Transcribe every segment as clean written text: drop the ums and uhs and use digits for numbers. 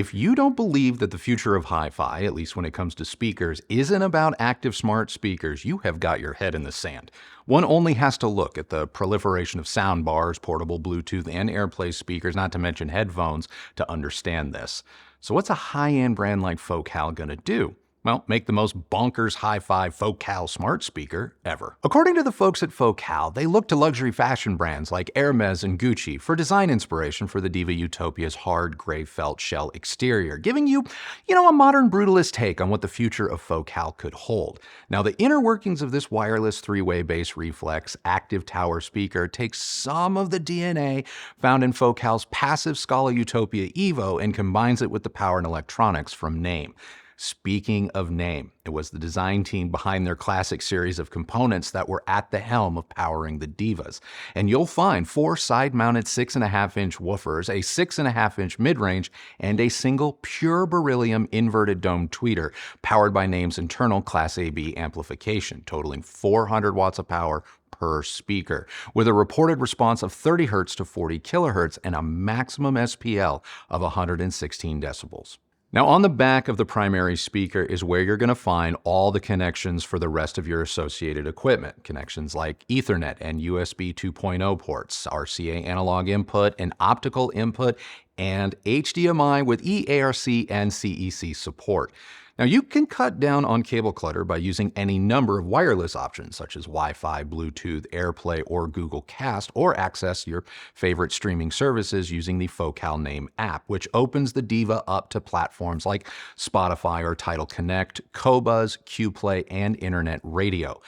If you don't believe that the future of hi-fi, at least when it comes to speakers, isn't about active smart speakers, you have got your head in the sand. One only has to look at the proliferation of sound bars, portable Bluetooth, and AirPlay speakers, not to mention headphones, to understand this. So what's a high-end brand like Focal gonna do? Well, make the most bonkers hi-fi Focal smart speaker ever. According to the folks at Focal, they look to luxury fashion brands like Hermes and Gucci for design inspiration for the Diva Utopia's hard gray felt shell exterior, giving you, a modern brutalist take on what the future of Focal could hold. Now, the inner workings of this wireless three-way bass reflex active tower speaker takes some of the DNA found in Focal's passive Scala Utopia Evo and combines it with the power and electronics from Name. Speaking of Name, it was the design team behind their classic series of components that were at the helm of powering the Divas. And you'll find 4 side-mounted 6.5-inch woofers, a 6.5-inch mid-range, and a single pure beryllium inverted dome tweeter powered by Name's internal Class AB amplification, totaling 400 watts of power per speaker, with a reported response of 30 Hz to 40 kHz and a maximum SPL of 116 decibels. Now, on the back of the primary speaker is where you're going to find all the connections for the rest of your associated equipment. Connections like Ethernet and USB 2.0 ports, RCA analog input and optical input, and HDMI with eARC and CEC support. Now, you can cut down on cable clutter by using any number of wireless options, such as Wi-Fi, Bluetooth, AirPlay, or Google Cast, or access your favorite streaming services using the Focal Name app, which opens the Diva up to platforms like Spotify or Tidal Connect, Qobuz, Qplay, and Internet Radio.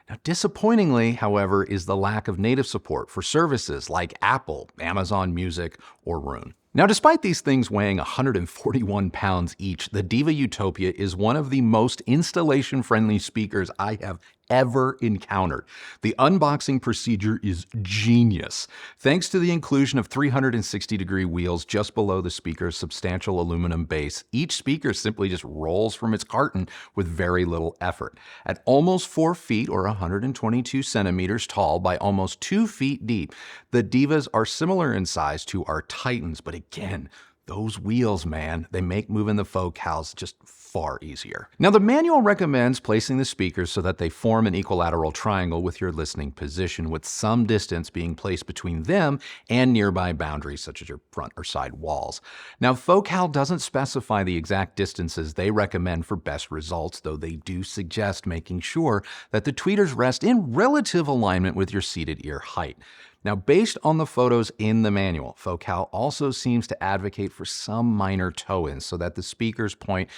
Now, disappointingly, however, is the lack of native support for services like Apple, Amazon Music, or Roon. Now, despite these things weighing 141 pounds each, the Diva Utopia is one of the most installation-friendly speakers I have ever encountered. The unboxing procedure is genius. Thanks to the inclusion of 360-degree wheels just below the speaker's substantial aluminum base, each speaker simply just rolls from its carton with very little effort. At almost 4 feet or 122 centimeters tall by almost 2 feet deep, the Divas are similar in size to our Titans, but again, those wheels, man, they make moving the Focals just far easier. Now, the manual recommends placing the speakers so that they form an equilateral triangle with your listening position, with some distance being placed between them and nearby boundaries, such as your front or side walls. Now, Focal doesn't specify the exact distances they recommend for best results, though they do suggest making sure that the tweeters rest in relative alignment with your seated ear height. Now, based on the photos in the manual, Focal also seems to advocate for some minor toe-ins so that the speakers point,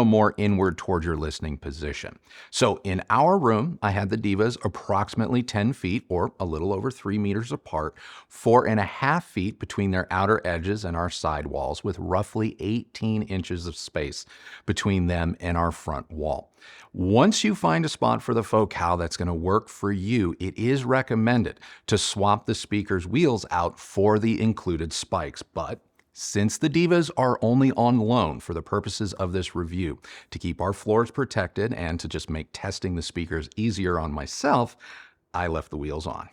more inward toward your listening position. So in our room, I had the Divas approximately 10 feet or a little over 3 meters apart, 4.5 feet between their outer edges and our side walls, with roughly 18 inches of space between them and our front wall. Once you find a spot for the Focal that's going to work for you, it is recommended to swap the speaker's wheels out for the included spikes. But since the Divas are only on loan for the purposes of this review, to keep our floors protected and to just make testing the speakers easier on myself, I left the wheels on.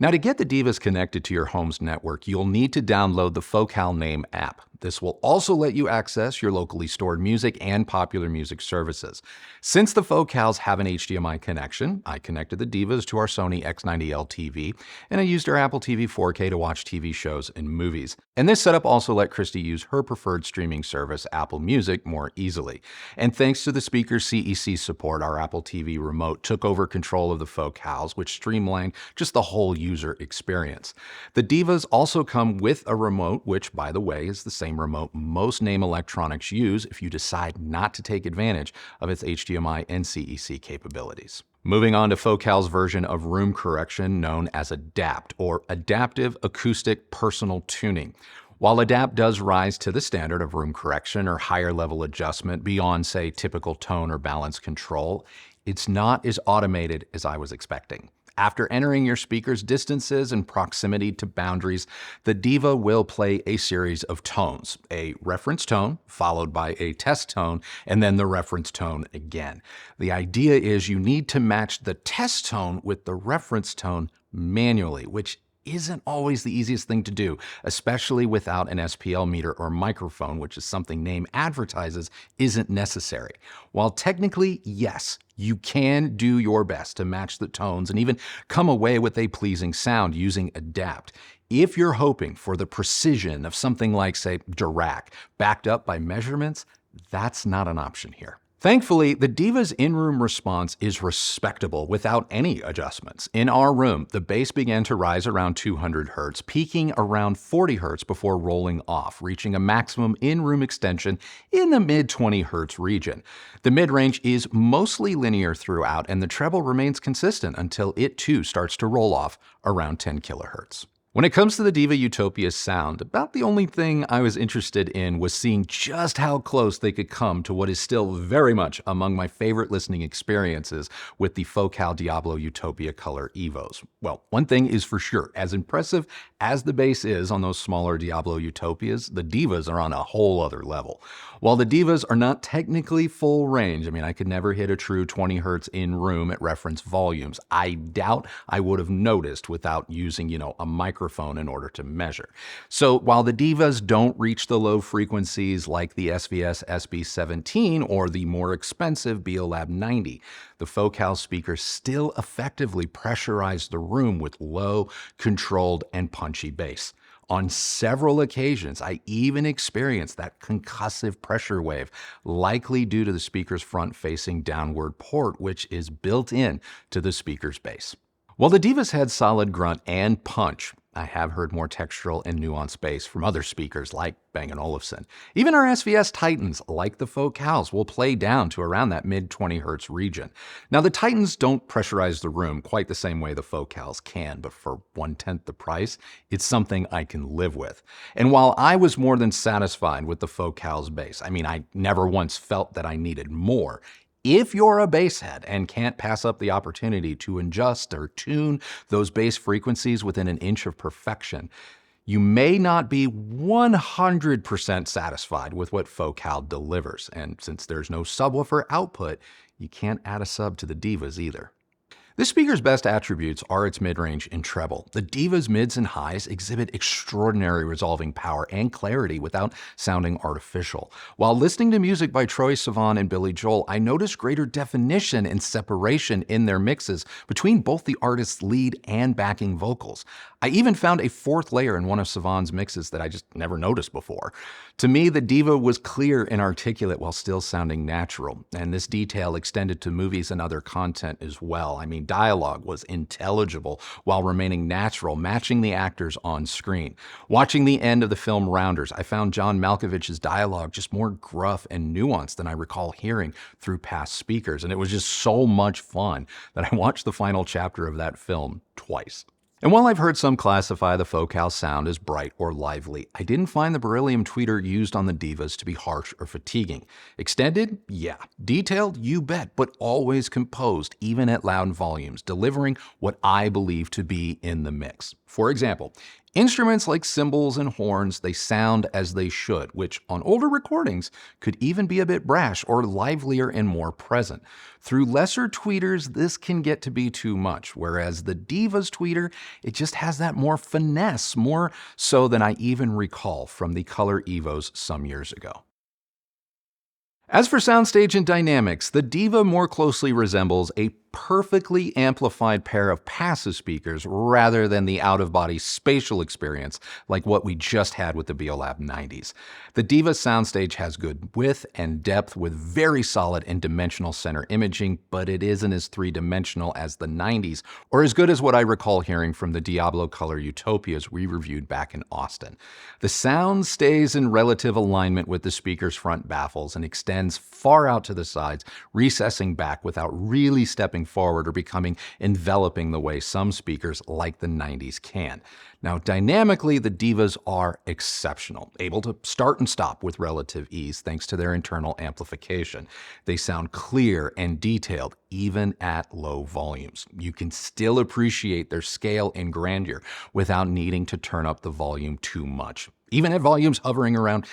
Now, to get the Divas connected to your home's network, you'll need to download the Focal Name app. This will also let you access your locally stored music and popular music services. Since the Focals have an HDMI connection, I connected the Divas to our Sony X90L TV, and I used our Apple TV 4K to watch TV shows and movies. And this setup also let Christy use her preferred streaming service, Apple Music, more easily. And thanks to the speaker's CEC support, our Apple TV remote took over control of the Focals, which streamlined just the whole user experience. The Divas also come with a remote, which, by the way, is the same remote most Name electronics use if you decide not to take advantage of its HDMI and CEC capabilities. Moving on to Focal's version of room correction known as ADAPT, or Adaptive Acoustic Personal Tuning. While ADAPT does rise to the standard of room correction or higher level adjustment beyond, say, typical tone or balance control, it's not as automated as I was expecting. After entering your speaker's distances and proximity to boundaries, the Diva will play a series of tones, a reference tone, followed by a test tone, and then the reference tone again. The idea is you need to match the test tone with the reference tone manually, which isn't always the easiest thing to do, especially without an SPL meter or microphone, which is something Name advertises isn't necessary. While technically, yes, you can do your best to match the tones and even come away with a pleasing sound using Adapt. If you're hoping for the precision of something like, say, Dirac, backed up by measurements, that's not an option here. Thankfully, the Diva's in-room response is respectable without any adjustments. In our room, the bass began to rise around 200 Hz, peaking around 40 Hz before rolling off, reaching a maximum in-room extension in the mid-20 Hz region. The mid-range is mostly linear throughout, and the treble remains consistent until it too starts to roll off around 10 kHz. When it comes to the Diva Utopia's sound, about the only thing I was interested in was seeing just how close they could come to what is still very much among my favorite listening experiences with the Focal Diva Utopia Color Evos. Well, one thing is for sure, as impressive as the bass is on those smaller Diablo Utopias, the Divas are on a whole other level. While the Divas are not technically full range, I could never hit a true 20 Hz in room at reference volumes. I doubt I would have noticed without using, a microphone in order to measure. So while the Divas don't reach the low frequencies like the SVS SB17 or the more expensive BEOLAB 90, the Focal speakers still effectively pressurize the room with low, controlled, and punchy bass. On several occasions, I even experienced that concussive pressure wave, likely due to the speaker's front-facing downward port, which is built in to the speaker's bass. While the Divas had solid grunt and punch, I have heard more textural and nuanced bass from other speakers like Bang & Olufsen. Even our SVS Titans, like the Focals, will play down to around that mid-20 Hz region. Now, the Titans don't pressurize the room quite the same way the Focals can, but for 1/10 the price, it's something I can live with. And while I was more than satisfied with the Focals bass, I never once felt that I needed more. If you're a bass head and can't pass up the opportunity to adjust or tune those bass frequencies within an inch of perfection, you may not be 100% satisfied with what Focal delivers. And since there's no subwoofer output, you can't add a sub to the Divas either. This speaker's best attributes are its mid-range and treble. The Diva's mids and highs exhibit extraordinary resolving power and clarity without sounding artificial. While listening to music by Troye Sivan and Billy Joel, I noticed greater definition and separation in their mixes between both the artist's lead and backing vocals. I even found a fourth layer in one of Sivan's mixes that I just never noticed before. To me, the Diva was clear and articulate while still sounding natural, and this detail extended to movies and other content as well. Dialogue was intelligible while remaining natural, matching the actors on screen. Watching the end of the film Rounders, I found John Malkovich's dialogue just more gruff and nuanced than I recall hearing through past speakers, and it was just so much fun that I watched the final chapter of that film twice. And while I've heard some classify the Focal sound as bright or lively, I didn't find the beryllium tweeter used on the Divas to be harsh or fatiguing. Extended? Yeah. Detailed? You bet, but always composed, even at loud volumes, delivering what I believe to be in the mix. For example, instruments like cymbals and horns, they sound as they should, which on older recordings could even be a bit brash or livelier and more present. Through lesser tweeters, this can get to be too much, whereas the Diva's tweeter, it just has that more finesse, more so than I even recall from the Color Evos some years ago. As for soundstage and dynamics, the Diva more closely resembles a perfectly amplified pair of passive speakers rather than the out-of-body spatial experience like what we just had with the BEOLAB 90s. The Diva soundstage has good width and depth with very solid and dimensional center imaging, but it isn't as three-dimensional as the 90s, or as good as what I recall hearing from the Diablo Color Utopias we reviewed back in Austin. The sound stays in relative alignment with the speaker's front baffles and extends far out to the sides, recessing back without really stepping forward or becoming enveloping the way some speakers like the 90s can. Now, dynamically, the Divas are exceptional, able to start and stop with relative ease thanks to their internal amplification. They sound clear and detailed, even at low volumes. You can still appreciate their scale and grandeur without needing to turn up the volume too much. Even at volumes hovering around,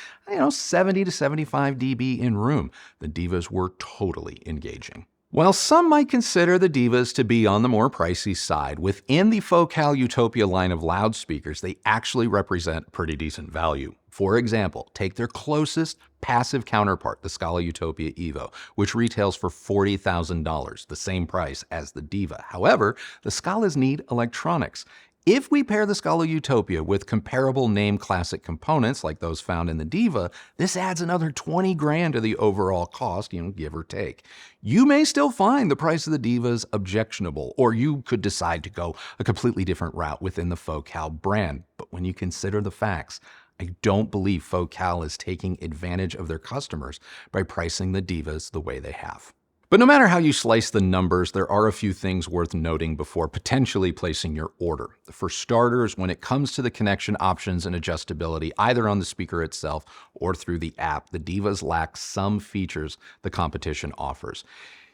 70 to 75 dB in room, the Divas were totally engaging. While some might consider the Divas to be on the more pricey side, within the Focal Utopia line of loudspeakers, they actually represent pretty decent value. For example, take their closest passive counterpart, the Scala Utopia Evo, which retails for $40,000, the same price as the Diva. However, the Scalas need electronics. If we pair the Scala Utopia with comparable name classic components like those found in the Diva, this adds another 20 grand to the overall cost, give or take. You may still find the price of the Divas objectionable, or you could decide to go a completely different route within the Focal brand. But when you consider the facts, I don't believe Focal is taking advantage of their customers by pricing the Divas the way they have. But no matter how you slice the numbers, there are a few things worth noting before potentially placing your order. For starters, when it comes to the connection options and adjustability, either on the speaker itself or through the app, the Divas lack some features the competition offers.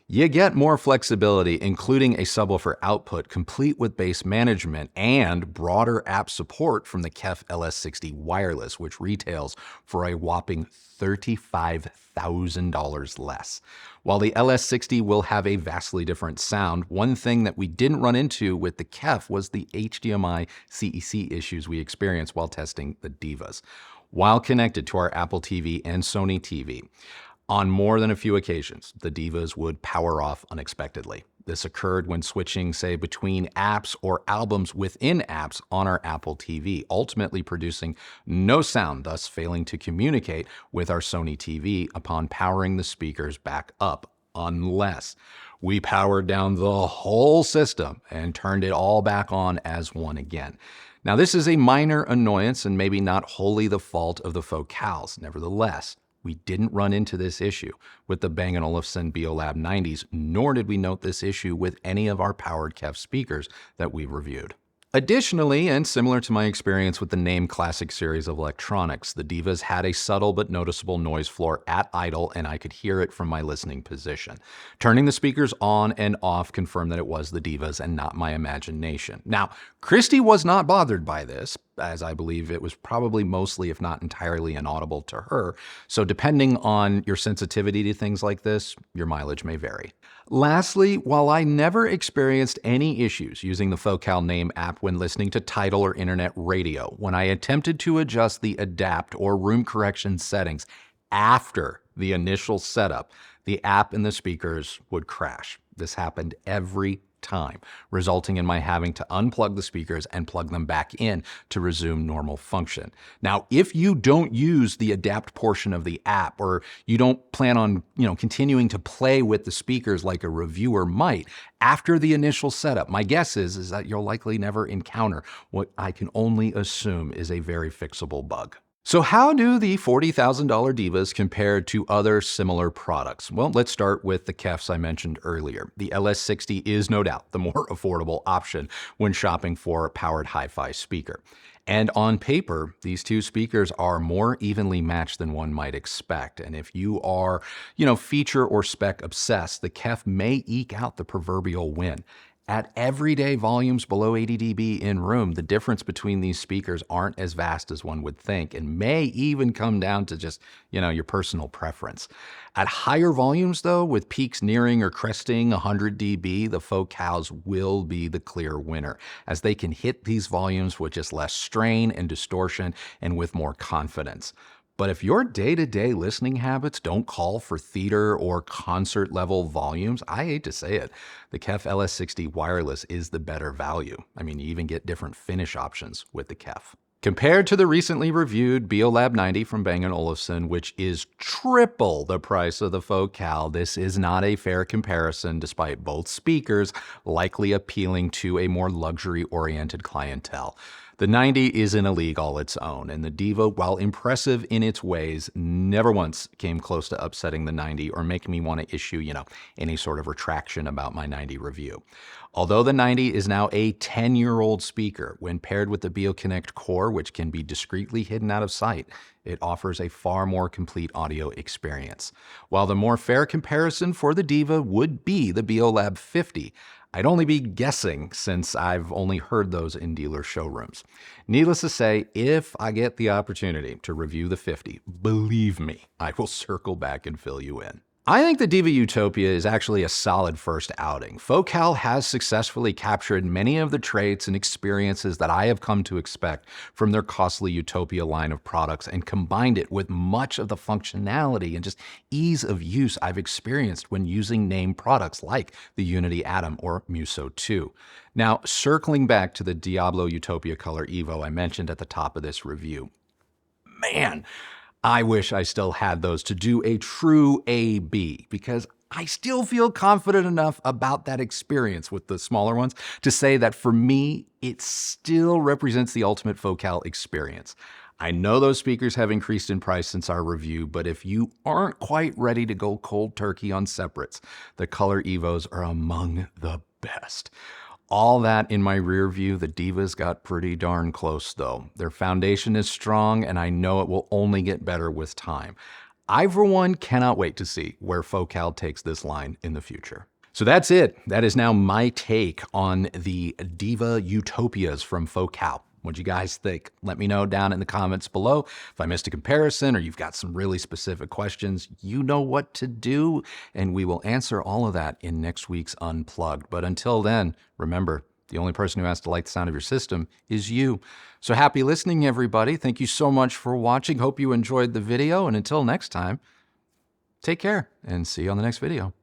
You get more flexibility, including a subwoofer output complete with bass management and broader app support from the KEF LS60 wireless, which retails for a whopping $35,000 less. While the LS60 will have a vastly different sound, one thing that we didn't run into with the KEF was the HDMI CEC issues we experienced while testing the Divas. While connected to our Apple TV and Sony TV, on more than a few occasions, the Divas would power off unexpectedly. This occurred when switching, say, between apps or albums within apps on our Apple TV, ultimately producing no sound, thus failing to communicate with our Sony TV upon powering the speakers back up, unless we powered down the whole system and turned it all back on as one again. Now, this is a minor annoyance and maybe not wholly the fault of the Focals. Nevertheless, we didn't run into this issue with the Bang & Olufsen BEOLAB 90s, nor did we note this issue with any of our powered KEF speakers that we reviewed. Additionally, and similar to my experience with the Name Classic series of electronics, the Divas had a subtle but noticeable noise floor at idle, and I could hear it from my listening position. Turning the speakers on and off confirmed that it was the Divas and not my imagination. Now, Christy was not bothered by this, as I believe it was probably mostly, if not entirely, inaudible to her. So depending on your sensitivity to things like this, your mileage may vary. Lastly, while I never experienced any issues using the Focal Name app when listening to Tidal or internet radio, when I attempted to adjust the adapt or room correction settings after the initial setup, the app and the speakers would crash. This happened every time, resulting in my having to unplug the speakers and plug them back in to resume normal function. Now, if you don't use the adapt portion of the app, or you don't plan on, continuing to play with the speakers like a reviewer might, after the initial setup, my guess is that you'll likely never encounter what I can only assume is a very fixable bug. So how do the $40,000 Divas compare to other similar products? Well, let's start with the KEFs I mentioned earlier. The LS60 is no doubt the more affordable option when shopping for a powered hi-fi speaker. And on paper, these two speakers are more evenly matched than one might expect. And if you are, feature or spec obsessed, the KEF may eke out the proverbial win. At everyday volumes below 80 dB in room, the difference between these speakers aren't as vast as one would think, and may even come down to just, your personal preference. At higher volumes, though, with peaks nearing or cresting 100 dB, the Focals will be the clear winner, as they can hit these volumes with just less strain and distortion and with more confidence. But if your day-to-day listening habits don't call for theater or concert-level volumes, I hate to say it, the KEF LS60 wireless is the better value. I mean, you even get different finish options with the KEF. Compared to the recently reviewed BEOLAB 90 from Bang & Olufsen, which is triple the price of the Focal, this is not a fair comparison, despite both speakers likely appealing to a more luxury-oriented clientele. The 90 is in a league all its own, and the Diva, while impressive in its ways, never once came close to upsetting the 90 or making me want to issue, any sort of retraction about my 90 review. Although the 90 is now a 10-year-old speaker, when paired with the BeoConnect Core, which can be discreetly hidden out of sight, it offers a far more complete audio experience. While the more fair comparison for the Diva would be the BEOLAB 50, I'd only be guessing since I've only heard those in dealer showrooms. Needless to say, if I get the opportunity to review the 50, believe me, I will circle back and fill you in. I think the Diva Utopia is actually a solid first outing. Focal has successfully captured many of the traits and experiences that I have come to expect from their costly Utopia line of products and combined it with much of the functionality and just ease of use I've experienced when using named products like the Unity Atom or Muso 2. Now, circling back to the Diablo Utopia Color Evo I mentioned at the top of this review. Man, I wish I still had those to do a true A/B because I still feel confident enough about that experience with the smaller ones to say that for me, it still represents the ultimate Focal experience. I know those speakers have increased in price since our review, but if you aren't quite ready to go cold turkey on separates, the Color Evos are among the best. All that in my rear view, the Divas got pretty darn close though. Their foundation is strong and I know it will only get better with time. I, for one, cannot wait to see where Focal takes this line in the future. So that's it. That is now my take on the Diva Utopias from Focal. What'd you guys think? Let me know down in the comments below. If I missed a comparison or you've got some really specific questions, you know what to do, and we will answer all of that in next week's Unplugged. But until then, remember, the only person who has to like the sound of your system is you. So happy listening, everybody. Thank you so much for watching. Hope you enjoyed the video, and until next time, take care and see you on the next video.